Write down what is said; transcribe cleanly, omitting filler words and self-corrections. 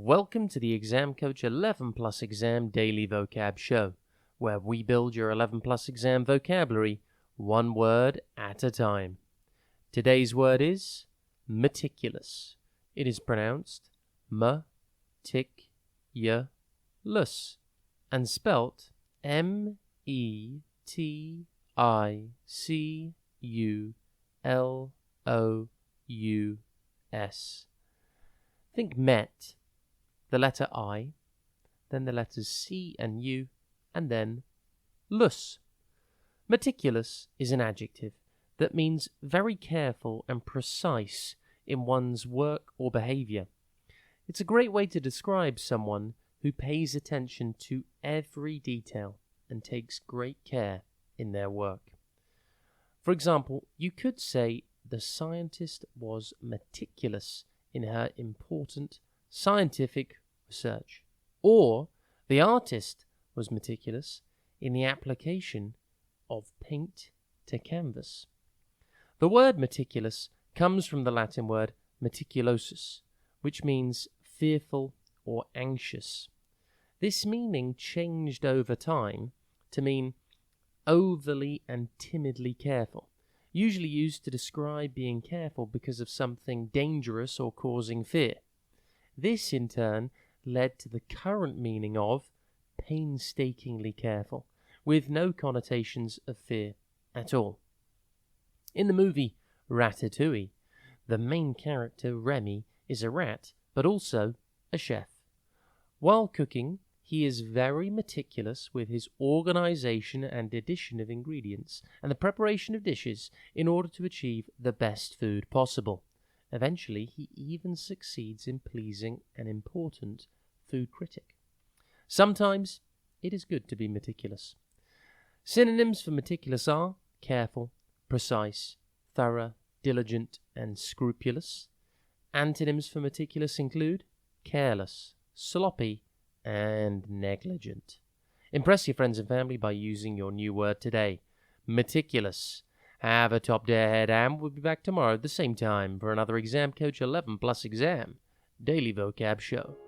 Welcome to the Exam Coach 11 Plus Exam Daily Vocab Show, where we build your 11 Plus Exam vocabulary one word at a time. Today's word is meticulous. It is pronounced meticulous and spelt Meticulous. Think met, the letter I, then the letters C and U, and then lus. Meticulous is an adjective that means very careful and precise in one's work or behavior. It's a great way to describe someone who pays attention to every detail and takes great care in their work. For example, you could say the scientist was meticulous in her important scientific research, or the artist was meticulous in the application of paint to canvas. The word meticulous comes from the Latin word meticulosus, which means fearful or anxious. This meaning changed over time to mean overly and timidly careful, usually used to describe being careful because of something dangerous or causing fear. This, in turn, led to the current meaning of painstakingly careful, with no connotations of fear at all. In the movie Ratatouille, the main character, Remy, is a rat, but also a chef. While cooking, he is very meticulous with his organization and addition of ingredients and the preparation of dishes in order to achieve the best food possible. Eventually, he even succeeds in pleasing an important food critic. Sometimes it is good to be meticulous. Synonyms for meticulous are careful, precise, thorough, diligent, and scrupulous. Antonyms for meticulous include careless, sloppy, and negligent. Impress your friends and family by using your new word today, meticulous. Have a top day ahead, and we'll be back tomorrow at the same time for another Exam Coach 11 Plus Exam Daily Vocab Show.